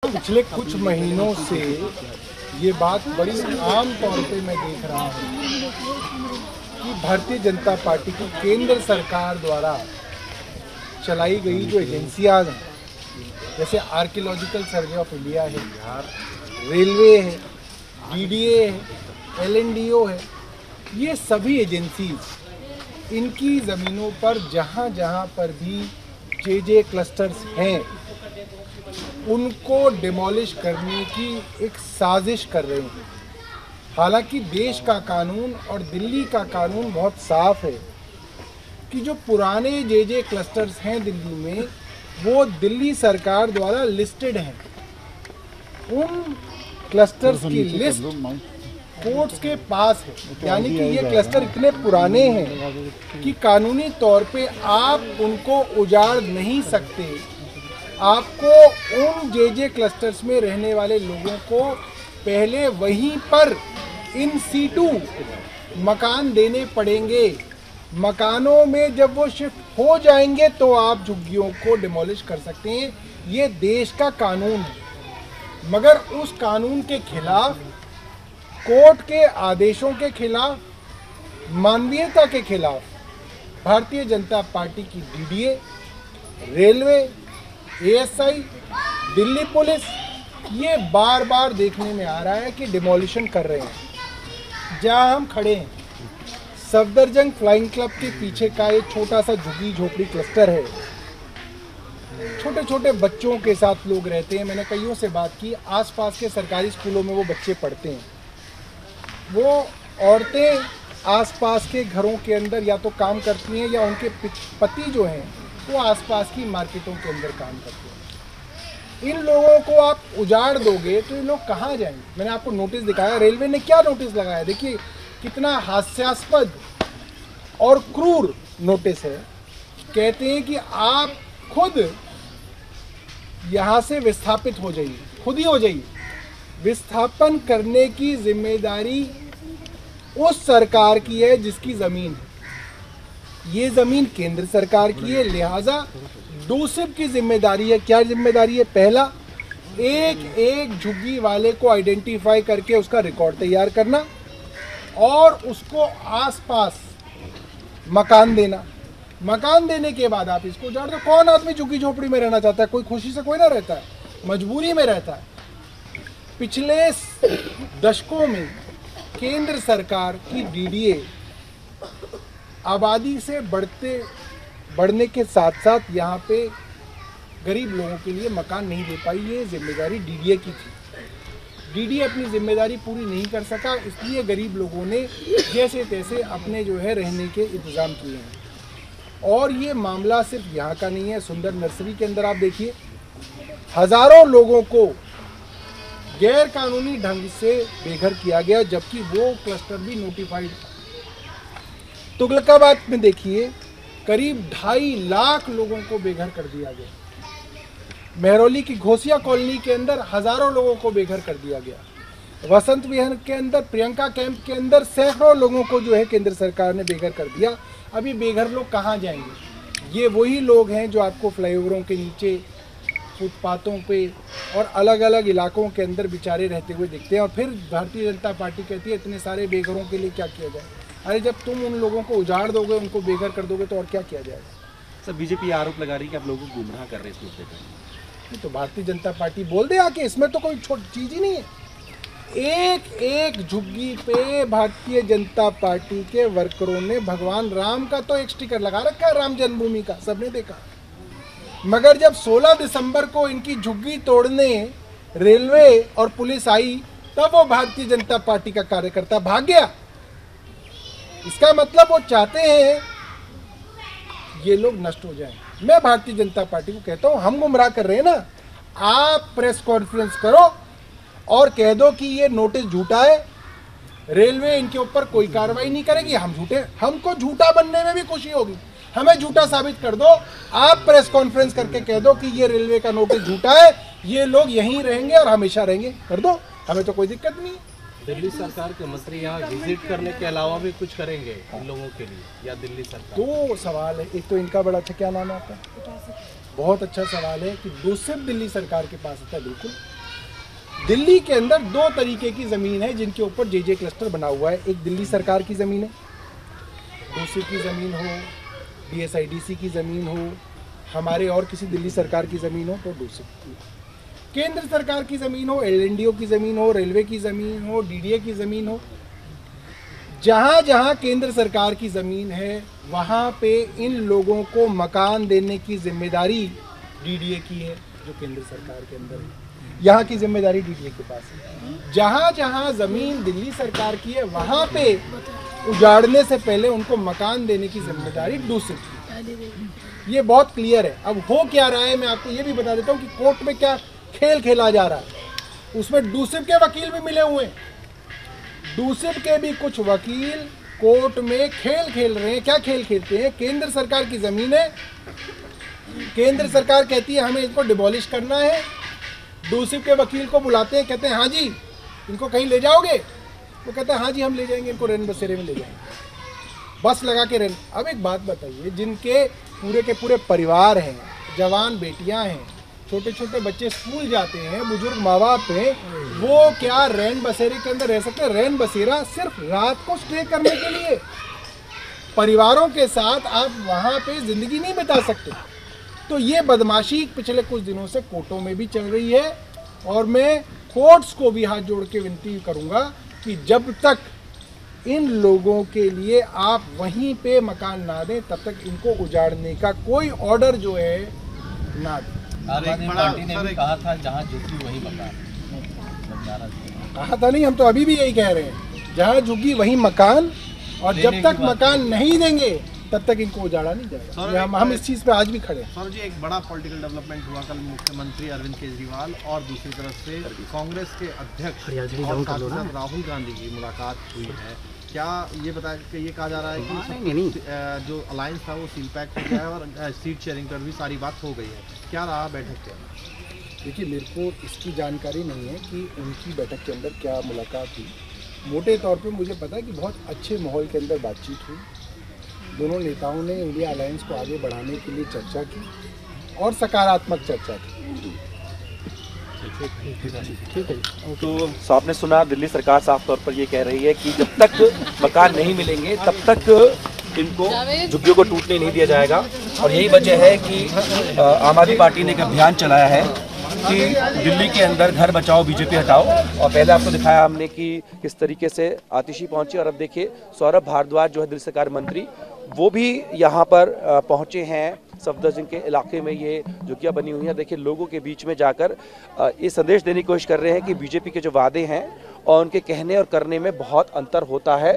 पिछले कुछ महीनों से ये बात बड़ी आम तौर पे मैं देख रहा हूँ कि भारतीय जनता पार्टी की केंद्र सरकार द्वारा चलाई गई जो एजेंसियां हैं, जैसे आर्कियोलॉजिकल सर्वे ऑफ इंडिया है, रेलवे है, डीडीए है, एलएनडीओ है, ये सभी एजेंसीज इनकी ज़मीनों पर जहाँ जहाँ पर भी जे क्लस्टर्स हैं उनको डिमोलिश करने की एक साजिश कर रहे हैं। हालांकि देश का कानून और दिल्ली का कानून बहुत साफ है कि जो पुराने जे क्लस्टर्स हैं दिल्ली में वो दिल्ली सरकार द्वारा लिस्टेड हैं। उन क्लस्टर्स की लिस्ट कोर्ट्स के पास है, यानी कि ये क्लस्टर इतने पुराने हैं कि कानूनी तौर पे आप उनको उजाड़ नहीं सकते। आपको उन जे क्लस्टर्स में रहने वाले लोगों को पहले वहीं पर इन सीटू मकान देने पड़ेंगे। मकानों में जब वो शिफ्ट हो जाएंगे तो आप झुग्गियों को डिमोलिश कर सकते हैं। ये देश का कानून है, मगर उस कानून के खिलाफ, कोर्ट के आदेशों के खिलाफ, मानवीयता के खिलाफ भारतीय जनता पार्टी की DDA, railway, ASI, Delhi police ये बार बार देखने में आ रहा है कि डिमोलिशन कर रहे हैं। जहां हम खड़े हैं सफदरजंग फ्लाइंग क्लब के पीछे का एक छोटा सा झुग्गी झोपड़ी क्लस्टर है। छोटे छोटे बच्चों के साथ लोग रहते हैं। मैंने कईयों से बात की, आसपास के सरकारी स्कूलों में वो बच्चे पढ़ते हैं। वो औरतें आसपास के घरों के अंदर या तो काम करती हैं या उनके पति जो हैं वो आसपास की मार्केटों के अंदर काम करते हैं। इन लोगों को आप उजाड़ दोगे तो ये लोग कहाँ जाएंगे? मैंने आपको नोटिस दिखाया, रेलवे ने क्या नोटिस लगाया, देखिए कितना हास्यास्पद और क्रूर नोटिस है। कहते हैं कि आप खुद यहाँ से विस्थापित हो जाइए, खुद ही हो जाइए। विस्थापन करने की जिम्मेदारी उस सरकार की है जिसकी ज़मीन है। ये ज़मीन केंद्र सरकार की है, लिहाजा डोसिब की जिम्मेदारी है। क्या जिम्मेदारी है? पहला, एक एक झुग्गी वाले को आइडेंटिफाई करके उसका रिकॉर्ड तैयार करना और उसको आसपास मकान देना। मकान देने के बाद आप इसको उजाड़ दो। कौन आदमी झुग्गी झोपड़ी में रहना चाहता है? कोई खुशी से कोई ना रहता है, मजबूरी में रहता है। पिछले दशकों में केंद्र सरकार की डीडीए आबादी से बढ़ने के साथ साथ यहाँ पे गरीब लोगों के लिए मकान नहीं दे पाई। ये जिम्मेदारी डीडीए की थी। डीडीए अपनी जिम्मेदारी पूरी नहीं कर सका, इसलिए गरीब लोगों ने जैसे तैसे अपने जो है रहने के इंतज़ाम किए हैं। और ये मामला सिर्फ यहाँ का नहीं है। सुंदर नर्सरी के अंदर आप देखिए, हज़ारों लोगों को गैर कानूनी ढंग से बेघर किया गया, जबकि वो क्लस्टर भी नोटिफाइड था। तुगलकाबाद में देखिए, करीब 2.5 लाख लोगों को बेघर कर दिया गया। महरौली की घोसिया कॉलोनी के अंदर हज़ारों लोगों को बेघर कर दिया गया। वसंत विहार के अंदर, प्रियंका कैंप के अंदर सैकड़ों लोगों को जो है केंद्र सरकार ने बेघर कर दिया। अभी बेघर लोग कहाँ जाएंगे? ये वही लोग हैं जो आपको फ्लाईओवरों के नीचे, फुटपाथों पे और अलग अलग इलाकों के अंदर बेचारे रहते हुए दिखते हैं। और फिर भारतीय जनता पार्टी कहती है इतने सारे बेघरों के लिए क्या किया जाए। अरे जब तुम उन लोगों को उजाड़ दोगे, उनको बेघर कर दोगे, तो और क्या किया जाएगा? सर, बीजेपी आरोप लगा रही है कि आप लोगों को गुमराह कर रहे हैं इस मुद्दे पर। तो भारतीय जनता पार्टी बोल दे आके, इसमें तो कोई छोटी चीज़ ही नहीं है। एक एक झुग्गी पे भारतीय जनता पार्टी के वर्करों ने भगवान राम का तो एक स्टिकर लगा रखा है, राम जन्मभूमि का, सबने देखा। मगर जब 16 दिसंबर को इनकी झुग्गी तोड़ने रेलवे और पुलिस आई, तब वो भारतीय जनता पार्टी का कार्यकर्ता भाग गया। इसका मतलब वो चाहते हैं ये लोग नष्ट हो जाएं। मैं भारतीय जनता पार्टी को कहता हूं, हम गुमराह कर रहे हैं ना, आप प्रेस कॉन्फ्रेंस करो और कह दो कि ये नोटिस झूठा है, रेलवे इनके ऊपर कोई कार्रवाई नहीं करेगी, हम झूठे। हमको झूठा बनने में भी खुशी होगी, हमें झूठा साबित कर दो। आप प्रेस कॉन्फ्रेंस करके कह दो कि ये रेलवे का नोटिस झूठा है, ये लोग यहीं रहेंगे और हमेशा रहेंगे, कर दो, हमें तो कोई दिक्कत नहीं है। दिल्ली सरकार के मंत्री यहाँ विजिट करने के अलावा भी कुछ करेंगे इन लोगों के लिए, या दिल्ली सरकार? दो सवाल है। एक तो इनका बड़ा अच्छा, क्या नाम है आपका? बहुत अच्छा सवाल है कि दूसरे दिल्ली सरकार के पास आता है। बिल्कुल, दिल्ली के अंदर दो तरीके की ज़मीन है जिनके ऊपर जे क्लस्टर बना हुआ है। एक दिल्ली सरकार की ज़मीन है, दूसरी की ज़मीन हो, DSIDC की ज़मीन हो, हमारे और किसी दिल्ली सरकार की ज़मीन हो तो दूसरी की, केंद्र सरकार की ज़मीन हो, LNDO की ज़मीन हो, रेलवे की ज़मीन हो, DDA की ज़मीन हो। जहाँ जहाँ केंद्र सरकार की ज़मीन है वहाँ पे इन लोगों को मकान देने की जिम्मेदारी DDA की है, जो केंद्र सरकार के अंदर है। यहाँ की जिम्मेदारी DDA के पास है। जहाँ जहाँ ज़मीन दिल्ली सरकार की है वहाँ पे उजाड़ने से पहले उनको मकान देने की जिम्मेदारी दूसरी की। ये बहुत क्लियर है। अब हो क्या रहा है मैं आपको ये भी बता देता हूँ कि कोर्ट में क्या खेल खेला जा रहा है। उसमें दूसरे के वकील भी मिले हुए हैं, दूसरे के भी कुछ वकील कोर्ट में खेल खेल रहे हैं। क्या खेल खेलते हैं? केंद्र सरकार की ज़मीन है, केंद्र सरकार कहती है हमें इसको डिमोलिश करना है, दूसरे के वकील को बुलाते हैं, कहते हैं हाँ जी इनको कहीं ले जाओगे? वो कहते हैं हाँ जी हम ले जाएंगे, इनको रैन बसेरे में ले जाएंगे, बस लगा के रैन। अब एक बात बताइए, जिनके पूरे के पूरे परिवार हैं, जवान बेटियां हैं, छोटे छोटे बच्चे स्कूल जाते हैं, बुजुर्ग माँ बाप हैं, वो क्या रैन बसेरे के अंदर रह सकते हैं? रैन बसेरा सिर्फ रात को स्टे करने के लिए, परिवारों के साथ आप वहाँ पे ज़िंदगी नहीं बिता सकते। तो ये बदमाशी पिछले कुछ दिनों से कोर्टों में भी चल रही है और मैं कोर्ट्स को भी हाथ जोड़ के विनती करूँगा कि जब तक इन लोगों के लिए आप वहीं पे मकान ना दें तब तक इनको उजाड़ने का कोई ऑर्डर जो है ना दें। पार्टी ने भी कहा था जहाँ झुकी वही मकान, कहा था नहीं, हम तो अभी भी यही कह रहे हैं, जहाँ झुकी वही मकान, और जब तक मकान नहीं देंगे तब तक इनको उजाड़ा नहीं जाएगा। हम इस चीज़ पे आज भी खड़े हैं। सर जी, एक बड़ा पॉलिटिकल डेवलपमेंट हुआ कल, मुख्यमंत्री अरविंद केजरीवाल और दूसरी तरफ से कांग्रेस के अध्यक्ष और सांसद राहुल गांधी की मुलाकात हुई है। क्या ये बताया कि ये कहा जा रहा है कि जो अलायंस था वो सील पैक हो गया है और सीट शेयरिंग पर भी सारी बात हो गई है? क्या रहा बैठक के अंदर? देखिए, मेरे को इसकी जानकारी नहीं है कि उनकी बैठक के अंदर क्या मुलाकात हुई। मोटे तौर पे मुझे पता है कि बहुत अच्छे माहौल के अंदर बातचीत हुई, दोनों नेताओं ने इंडिया अलायंस को आगे बढ़ाने के लिए चर्चा की और सकारात्मक चर्चा की। ठीक है। तो आपने सुना, दिल्ली सरकार साफ तौर पर ये कह रही है कि जब तक मकान नहीं मिलेंगे तब तक इनको झुग्गियों को टूटने नहीं दिया जाएगा। और यही वजह है कि आम आदमी पार्टी ने एक अभियान चलाया है कि दिल्ली के अंदर घर बचाओ बीजेपी हटाओ। और पहले आपको दिखाया हमने कि किस तरीके से आतिशी पहुंची, और अब देखिए सौरभ भारद्वाज जो है दिल्ली सरकार मंत्री, वो भी यहाँ पर पहुँचे हैं। सफदरजंग के इलाके में ये झुग्गियाँ बनी हुई हैं। देखिए लोगों के बीच में जाकर ये संदेश देने की कोशिश कर रहे हैं कि बीजेपी के जो वादे हैं और उनके कहने और करने में बहुत अंतर होता है।